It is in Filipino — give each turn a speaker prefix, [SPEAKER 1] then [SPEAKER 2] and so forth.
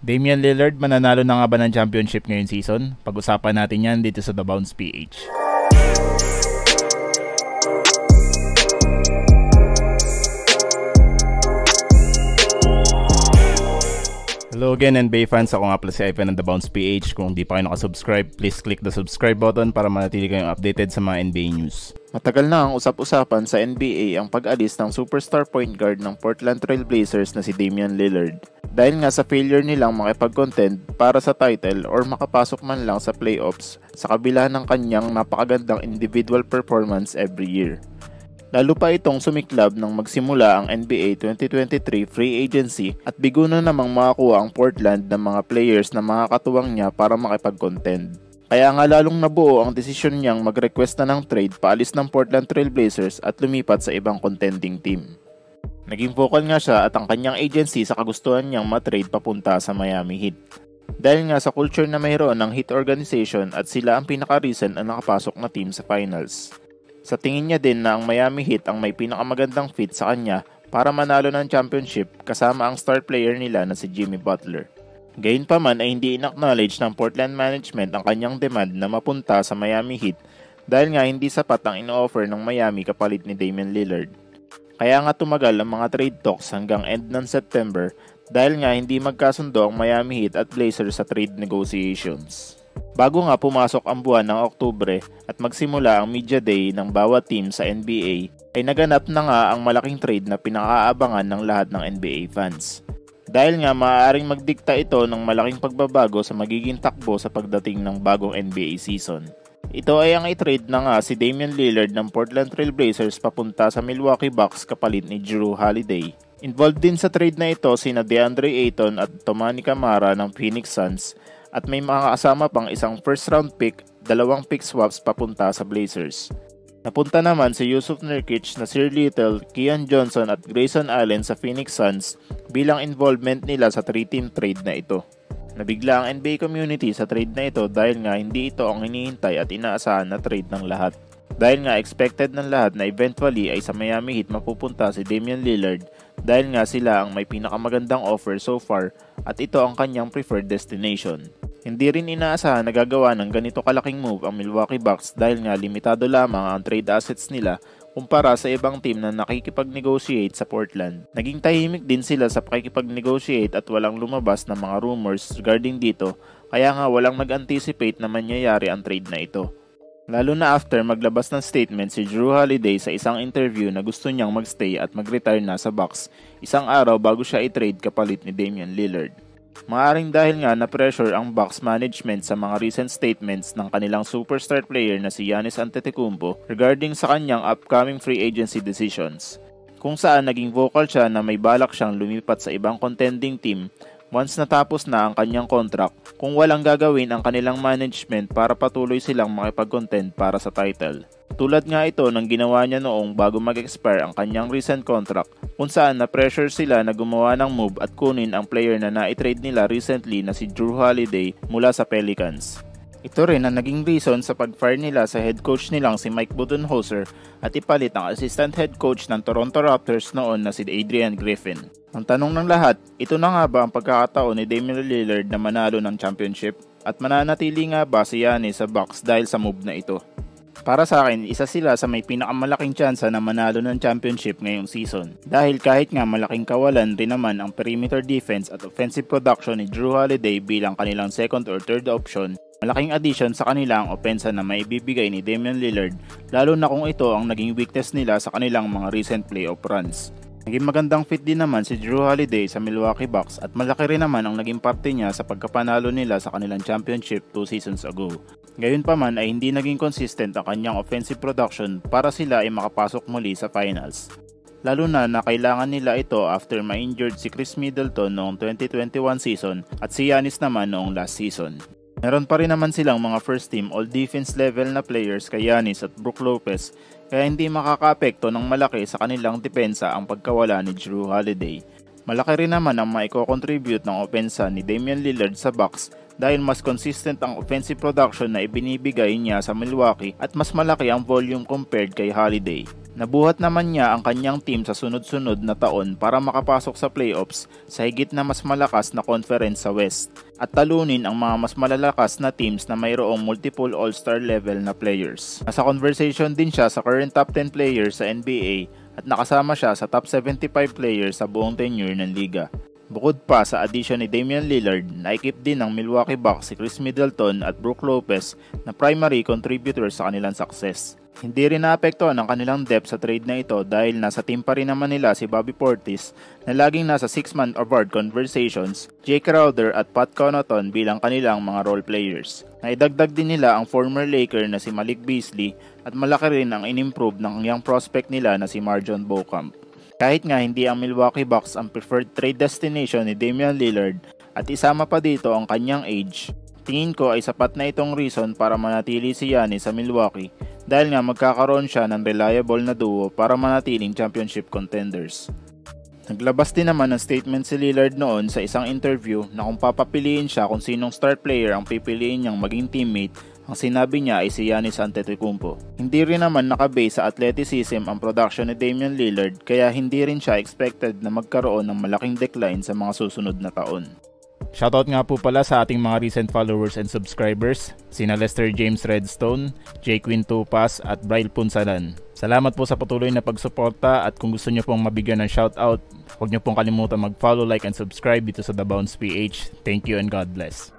[SPEAKER 1] Damian Lillard mananalo na nga ba ng championship ngayong season? Pag-usapan natin yan dito sa The Bounce PH. Hello again NBA fans, ako nga pala si Ivan ng The Bounce PH. Kung di pa kayo nakasubscribe, please click the subscribe button para manatili kayong updated sa mga NBA news.
[SPEAKER 2] Matagal na ang usap-usapan sa NBA ang pag-alis ng superstar point guard ng Portland Trail Blazers na si Damian Lillard. Dahil nga sa failure nilang makipag-contend para sa title or makapasok man lang sa playoffs sa kabila ng kanyang napakagandang individual performance every year. Lalo pa itong sumiklab nang magsimula ang NBA 2023 free agency at bigo na namang makakuha ang Portland ng mga players na makakatuwang niya para makipag-contend. Kaya nga lalong nabuo ang desisyon niyang mag-request na ng trade paalis ng Portland Trail Blazers at lumipat sa ibang contending team. Naging vocal nga siya at ang kanyang agency sa kagustuhan niyang matrade papunta sa Miami Heat. Dahil nga sa culture na mayroon ng Heat organization at sila ang pinaka-recent na nakapasok na team sa finals. Sa tingin niya din na ang Miami Heat ang may pinakamagandang fit sa kanya para manalo ng championship kasama ang star player nila na si Jimmy Butler. Gayunpaman ay hindi in-acknowledge ng Portland management ang kanyang demand na mapunta sa Miami Heat dahil nga hindi sapat ang ino-offer ng Miami kapalit ni Damian Lillard. Kaya nga tumagal ang mga trade talks hanggang end ng September dahil nga hindi magkasundo ang Miami Heat at Blazers sa trade negotiations. Bago nga pumasok ang buwan ng Oktubre at magsimula ang media day ng bawat team sa NBA, ay naganap na nga ang malaking trade na pinakaabangan ng lahat ng NBA fans. Dahil nga maaaring magdikta ito ng malaking pagbabago sa magiging takbo sa pagdating ng bagong NBA season. Ito ay ang i-trade na nga si Damian Lillard ng Portland Trail Blazers papunta sa Milwaukee Bucks kapalit ni Jrue Holiday. Involved din sa trade na ito sina DeAndre Ayton at Toumani Camara ng Phoenix Suns at may mga kasama pang isang first round pick, 2 pick swaps papunta sa Blazers. Napunta naman si Jusuf Nurkic, Nasir Little, Keon Johnson at Grayson Allen sa Phoenix Suns bilang involvement nila sa 3-team trade na ito. Nabigla ang NBA community sa trade na ito dahil nga hindi ito ang hinihintay at inaasahan na trade ng lahat. Dahil nga expected ng lahat na eventually ay sa Miami Heat mapupunta si Damian Lillard dahil nga sila ang may pinakamagandang offer so far at ito ang kanyang preferred destination. Hindi rin inaasahan na gagawa ng ganito kalaking move ang Milwaukee Bucks dahil nga limitado lamang ang trade assets nila kumpara sa ibang team na nakikipag-negotiate sa Portland. Naging tahimik din sila sa pakikipag-negotiate at walang lumabas na mga rumors regarding dito kaya nga walang nag-anticipate na mangyayari ang trade na ito. Lalo na after maglabas ng statement si Jrue Holiday sa isang interview na gusto niyang magstay at mag-retire na sa Bucks isang araw bago siya i-trade kapalit ni Damian Lillard. Maaring dahil nga na-pressure ang Bucks management sa mga recent statements ng kanilang superstar player na si Giannis Antetokounmpo regarding sa kanyang upcoming free agency decisions, kung saan naging vocal siya na may balak siyang lumipat sa ibang contending team once natapos na ang kanyang contract kung walang gagawin ang kanilang management para patuloy silang makipag-contend para sa title. Tulad nga ito ng ginawa niya noong bago mag-expire ang kanyang recent contract kung saan na-pressure sila na gumawa ng move at kunin ang player na na-trade nila recently na si Jrue Holiday mula sa Pelicans. Ito rin ang naging reason sa pag-fire nila sa head coach nilang si Mike Budenholzer at ipalit ang assistant head coach ng Toronto Raptors noon na si Adrian Griffin. Ang tanong ng lahat, ito na nga ba ang pagkakataon ni Damian Lillard na manalo ng championship? At mananatili nga ba si Giannis sa Bucks dahil sa move na ito? Para sa akin, isa sila sa may pinakamalaking tsansa na manalo ng championship ngayong season. Dahil kahit nga malaking kawalan rin naman ang perimeter defense at offensive production ni Jrue Holiday bilang kanilang second or third option, malaking addition sa kanila ang opensa na maibibigay ni Damian Lillard lalo na kung ito ang naging weakness nila sa kanilang mga recent playoff runs. Naging magandang fit din naman si Jrue Holiday sa Milwaukee Bucks at malaki rin naman ang naging parte niya sa pagkapanalo nila sa kanilang championship 2 seasons ago. Gayunpaman ay hindi naging consistent ang kanyang offensive production para sila ay makapasok muli sa finals. Lalo na kailangan nila ito after ma-injured si Chris Middleton noong 2021 season at si Giannis naman noong last season. Meron pa rin naman silang mga first team all defense level na players kay Giannis at Brook Lopez kaya hindi makakaapekto ng malaki sa kanilang depensa ang pagkawala ni Jrue Holiday. Malaki rin naman ang maiko-contribute ng opensa ni Damian Lillard sa Bucks dahil mas consistent ang offensive production na ibinibigay niya sa Milwaukee at mas malaki ang volume compared kay Holiday. Nabuhat naman niya ang kanyang team sa sunod-sunod na taon para makapasok sa playoffs sa higit na mas malakas na conference sa West at talunin ang mga mas malalakas na teams na mayroong multiple all-star level na players. Nasa conversation din siya sa current top 10 players sa NBA at nakasama siya sa top 75 players sa buong tenure ng liga. Bukod pa sa addition ni Damian Lillard, naikip din ng Milwaukee Bucks si Chris Middleton at Brook Lopez na primary contributors sa kanilang success. Hindi rin naapektuhan ang kanilang depth sa trade na ito dahil nasa team pa rin naman nila si Bobby Portis na laging nasa 6-man award conversations, Jay Crowder at Pat Connaughton bilang kanilang mga role players. Naidagdag din nila ang former Laker na si Malik Beasley at malaki rin ang inimprove ng young prospect nila na si MarJon Beauchamp. Kahit nga hindi ang Milwaukee Bucks ang preferred trade destination ni Damian Lillard at isama pa dito ang kanyang age, tingin ko ay sapat na itong reason para manatili si Giannis sa Milwaukee dahil nga magkakaroon siya ng reliable na duo para manatiling championship contenders. Naglabas din naman ng statement si Lillard noon sa isang interview na kung papapiliin siya kung sinong star player ang pipiliin niyang maging teammate, ang sinabi niya ay si Giannis Antetokounmpo. Hindi rin naman nakabase sa athleticism ang production ni Damian Lillard kaya hindi rin siya expected na magkaroon ng malaking decline sa mga susunod na taon.
[SPEAKER 1] Shoutout nga po pala sa ating mga recent followers and subscribers, sina Lester James Redstone, J. Quinn Tupas at Bryle Punsalan. Salamat po sa patuloy na pagsuporta at kung gusto nyo pong mabigyan ng shoutout, huwag nyo pong kalimutan mag-follow, like and subscribe dito sa The Bounce PH. Thank you and God bless.